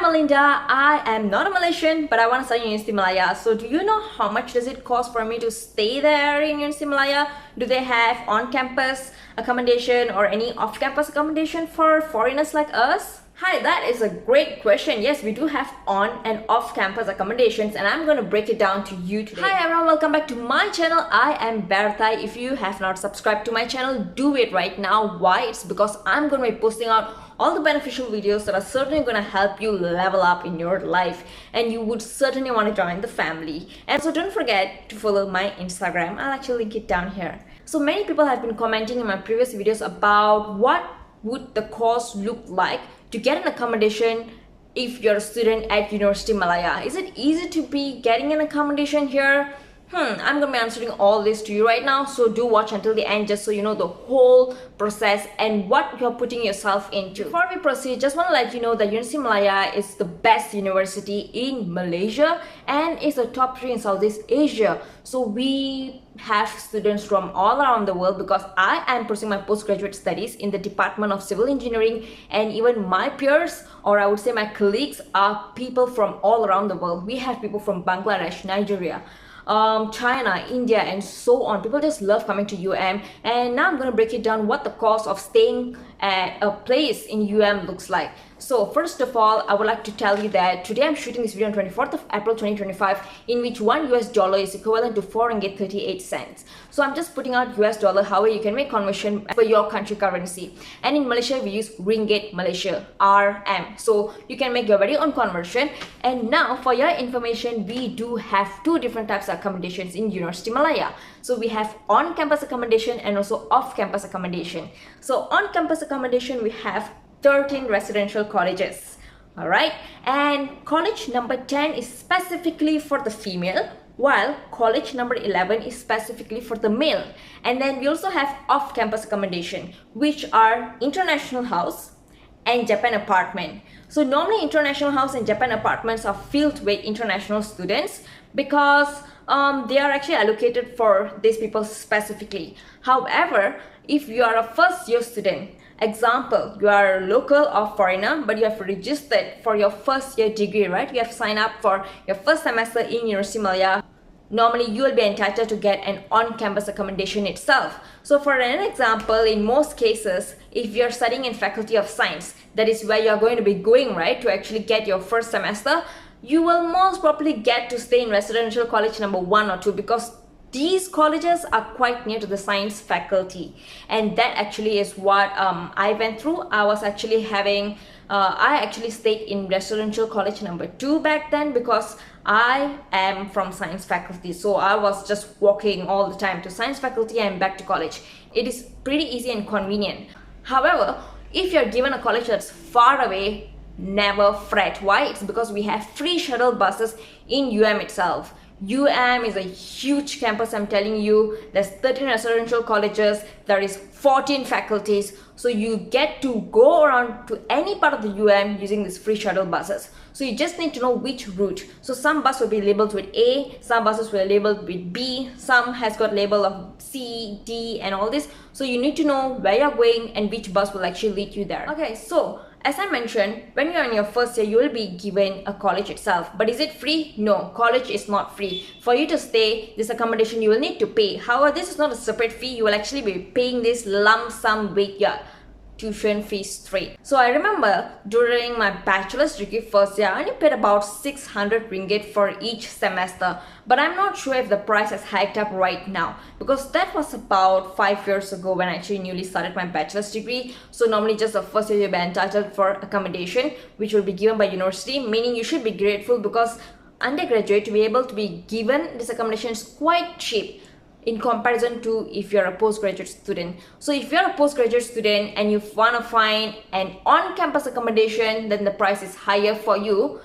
Melinda. I am not a Malaysian, but I want to study in Universiti Malaya. So do you know how much does it cost for me to stay there in Universiti Malaya? Do they have on-campus accommodation or any off-campus accommodation for foreigners like us? Hi, that is a great question. Yes, we do have on and off-campus accommodations, and I'm going to break it down to you today. Hi everyone, welcome back to my channel. I am Berthai. If you have not subscribed to my channel, do it right now. Why? It's because I'm going to be posting out all the beneficial videos that are certainly going to help you level up in your life, and you would certainly want to join the family. And so don't forget to follow my Instagram. I'll actually link it down here. So many people have been commenting in my previous videos about what would the cost look like to get an accommodation if you're a student at Universiti Malaya. Is it easy to be getting an accommodation here? I'm gonna be answering all this to you right now, so do watch until the end just so you know the whole process and what you're putting yourself into. Before we proceed, just want to let you know that Universiti Malaya is the best university in Malaysia and is the top 3 in Southeast Asia. So we have students from all around the world because I am pursuing my postgraduate studies in the Department of Civil Engineering, and even my peers, or I would say my colleagues, are people from all around the world. We have people from Bangladesh, Nigeria, China, India, and so on. People just love coming to UM, and now I'm going to break it down what the cost of staying at a place in UM looks like. So first of all, I would like to tell you that today I'm shooting this video on 24th of April 2025, in which $1 is equivalent to 4 ringgit 38 cents. So I'm just putting out US dollar, however you can make conversion for your country currency. And in Malaysia we use Ringgit Malaysia, RM. So you can make your very own conversion. And now for your information, we do have 2 different types of accommodations in Universiti Malaya. So we have on-campus accommodation and also off-campus accommodation. So on-campus accommodation, we have 13 residential colleges. Alright, and college number 10 is specifically for the female, while college number 11 is specifically for the male. And then we also have off-campus accommodation, which are international house and Japan apartment. So normally international house and Japan apartments are filled with international students because they are actually allocated for these people specifically. However, if you are a first year student, example, you are local or foreigner, but you have registered for your first year degree, right? You have signed up for your first semester in Universiti Malaya. Normally, you will be entitled to get an on-campus accommodation itself. So for an example, in most cases, if you're studying in Faculty of Science, that is where you're going to be going, right, to actually get your first semester, you will most probably get to stay in residential college number 1 or 2 because these colleges are quite near to the science faculty, and that actually is what I went through. I was actually having, I actually stayed in residential college number 2 back then because I am from science faculty. So I was just walking all the time to science faculty and back to college. It is pretty easy and convenient. However, if you're given a college that's far away, never fret. Why? It's because we have free shuttle buses in UM itself. UM is a huge campus, I'm telling you. There's 13 residential colleges, there is 14 faculties, so you get to go around to any part of the UM using these free shuttle buses. So you just need to know which route. So some bus will be labeled with A, some buses will be labeled with B, some has got label of C, D and all this. So you need to know where you're going and which bus will actually lead you there. Okay, so as I mentioned, when you're in your first year, you will be given a college itself. But is it free? No, college is not free. For you to stay, this accommodation, you will need to pay. However, this is not a separate fee. You will actually be paying this lump sum with your tuition fee straight. So I remember during my bachelor's degree first year, I only paid about 600 ringgit for each semester. But I'm not sure if the price has hiked up right now because that was about 5 years ago when I actually newly started my bachelor's degree. So normally just the first year you'll be entitled for accommodation, which will be given by university, meaning you should be grateful because undergraduate to be able to be given this accommodation is quite cheap in comparison to if you're a postgraduate student. So if you're a postgraduate student and you want to find an on-campus accommodation, then the price is higher for you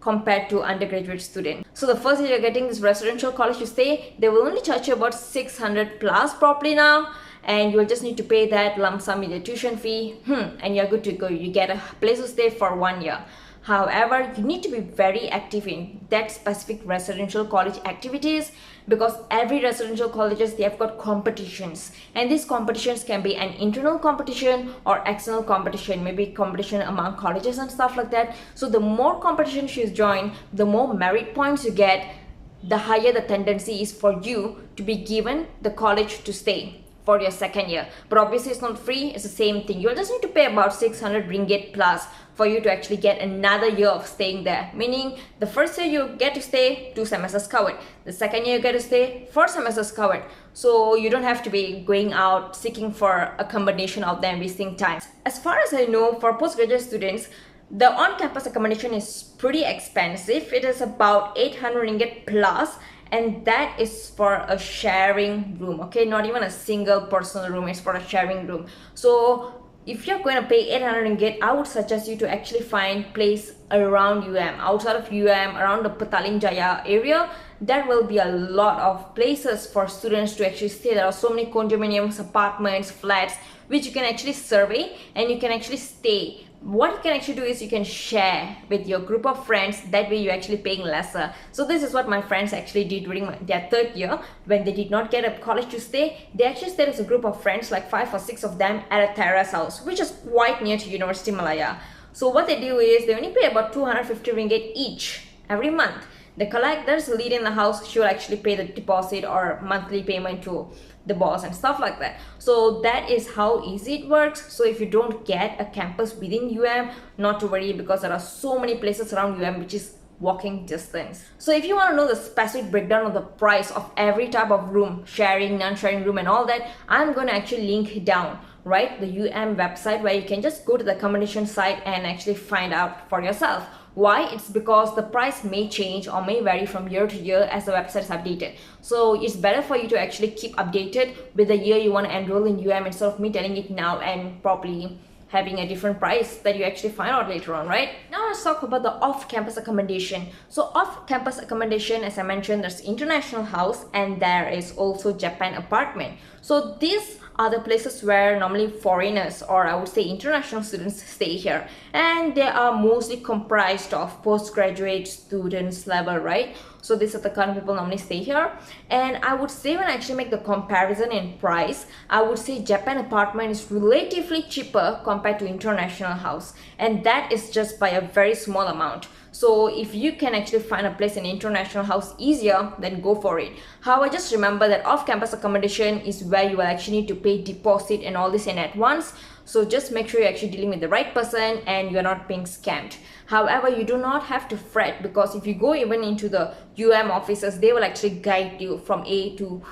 compared to undergraduate student. So the first year you're getting this residential college to stay, they will only charge you about 600 plus probably now, and you'll just need to pay that lump sum with your tuition fee, and you're good to go. You get a place to stay for 1 year. However, you need to be very active in that specific residential college activities, because every residential colleges, they have got competitions, and these competitions can be an internal competition or external competition, maybe competition among colleges and stuff like that. So the more competitions you join, the more merit points you get, the higher the tendency is for you to be given the college to stay for your second year. But obviously it's not free, it's the same thing. You'll just need to pay about 600 ringgit plus for you to actually get another year of staying there. Meaning the first year you get to stay 2 semesters covered, the second year you get to stay 4 semesters covered. So you don't have to be going out seeking for accommodation out there and wasting time. As far as I know, for postgraduate students, the on-campus accommodation is pretty expensive. It is about 800 ringgit plus, and that is for a sharing room, okay? Not even a single personal room, it's for a sharing room. So if you're going to pay 800 ringgit, I would suggest you to actually find place around UM, outside of UM, around the Petaling Jaya area. There will be a lot of places for students to actually stay. There are so many condominiums, apartments, flats, which you can actually survey and you can actually stay. What you can actually do is you can share with your group of friends. That way you're actually paying lesser. So this is what my friends actually did during their third year. When they did not get a college to stay, they actually stayed as a group of friends, like 5 or 6 of them, at a terrace house, which is quite near to Universiti Malaya. So what they do is they only pay about 250 ringgit each every month. They collect, there's a lead in the house, she will actually pay the deposit or monthly payment to the boss and stuff like that. So that is how easy it works. So if you don't get a campus within UM, not to worry, because there are so many places around UM which is walking distance. So if you want to know the specific breakdown of the price of every type of room, sharing, non-sharing room and all that, I'm going to actually link down, right, the UM website, where you can just go to the accommodation site and actually find out for yourself. Why? It's because the price may change or may vary from year to year as the website is updated. So it's better for you to actually keep updated with the year you want to enroll in UM, instead of me telling it now and probably having a different price that you actually find out later on, right? Now let's talk about the off-campus accommodation. So off-campus accommodation, as I mentioned, there's international house and there is also Japan apartment. So these are the places where normally foreigners, or I would say international students, stay here, and they are mostly comprised of postgraduate students level, right? So these are the kind of people normally stay here. And I would say, when I actually make the comparison in price, I would say Japan apartment is relatively cheaper compared to international house, and that is just by a very small amount. So if you can actually find a place in international house easier, then go for it. However, just remember that off-campus accommodation is where you will actually need to pay deposit and all this in at once. So just make sure you're actually dealing with the right person and you're not being scammed. However, you do not have to fret, because if you go even into the UM offices, they will actually guide you from A to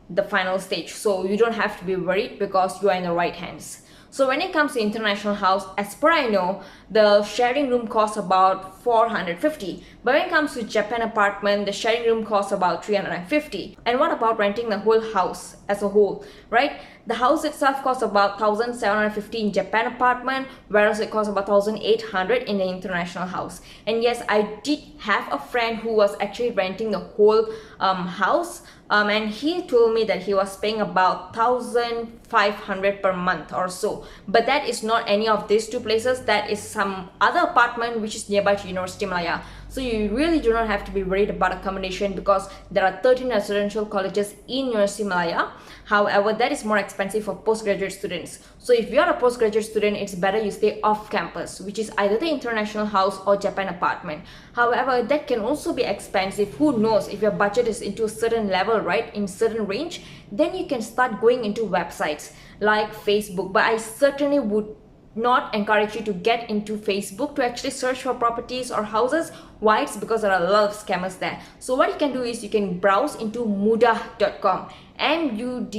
the final stage. So you don't have to be worried, because you are in the right hands. So when it comes to international house, as per I know, the sharing room costs about 450. But when it comes to Japan apartment, the sharing room costs about 350. And what about renting the whole house as a whole, right? The house itself costs about 1,750 in Japan apartment, whereas it costs about 1,800 in the international house. And yes, I did have a friend who was actually renting the whole house. And he told me that he was paying about 1,500 per month or so. But that is not any of these two places. That is some other apartment which is nearby to Universiti Malaya. So you really do not have to be worried about accommodation, because there are 13 residential colleges in Universiti Malaya. However, that is more expensive for postgraduate students. So if you are a postgraduate student, it's better you stay off campus, which is either the international house or Japan apartment. However, that can also be expensive. Who knows, if your budget is into a certain level, right, in certain range, then you can start going into websites like Facebook. But I certainly would not encourage you to get into Facebook to actually search for properties or houses. Why? It's because there are a lot of scammers there. So what you can do is you can browse into mudah.com, mudah.com,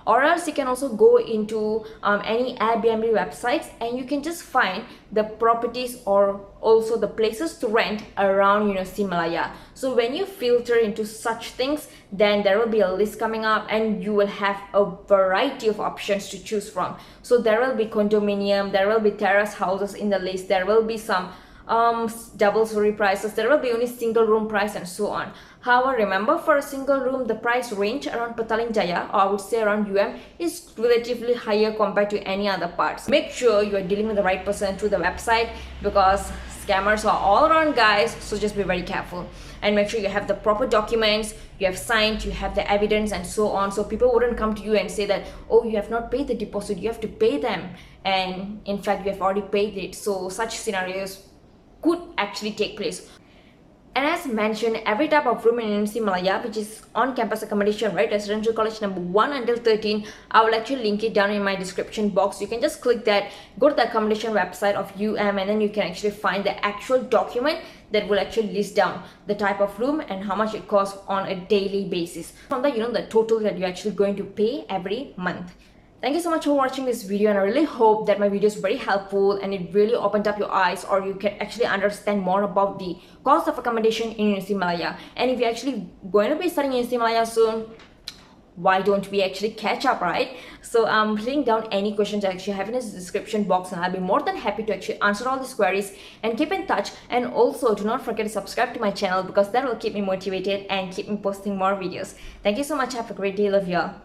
or else you can also go into any Airbnb websites, and you can just find the properties or also the places to rent around Universiti Malaya. So when you filter into such things, then there will be a list coming up and you will have a variety of options to choose from. So there will be condominium, there will be terrace houses in the list, there will be some double story prices, there will be only single room price and so on. However, remember, for a single room, the price range around Petaling Jaya, or I would say around UM, is relatively higher compared to any other parts. Make sure you are dealing with the right person through the website, because scammers are all around, guys, so just be very careful. And make sure you have the proper documents, you have signed, you have the evidence and so on, so people wouldn't come to you and say that, oh, you have not paid the deposit, you have to pay them, and in fact you have already paid it. So such scenarios could actually take place. And as mentioned, every type of room in Universiti Malaya, which is on-campus accommodation, right, residential college number 1 until 13, I will actually link it down in my description box. You can just click that, go to the accommodation website of UM, and then you can actually find the actual document that will actually list down the type of room and how much it costs on a daily basis. From there, you know the total that you're actually going to pay every month. Thank you so much for watching this video, and I really hope that my video is very helpful and it really opened up your eyes, or you can actually understand more about the cost of accommodation in Universiti Malaya. And if you're actually going to be studying in Universiti Malaya soon, why don't we actually catch up, right? So I'm putting down any questions I actually have in the description box, and I'll be more than happy to actually answer all these queries. And keep in touch, and also do not forget to subscribe to my channel, because that will keep me motivated and keep me posting more videos. Thank you so much. Have a great day. Love you all.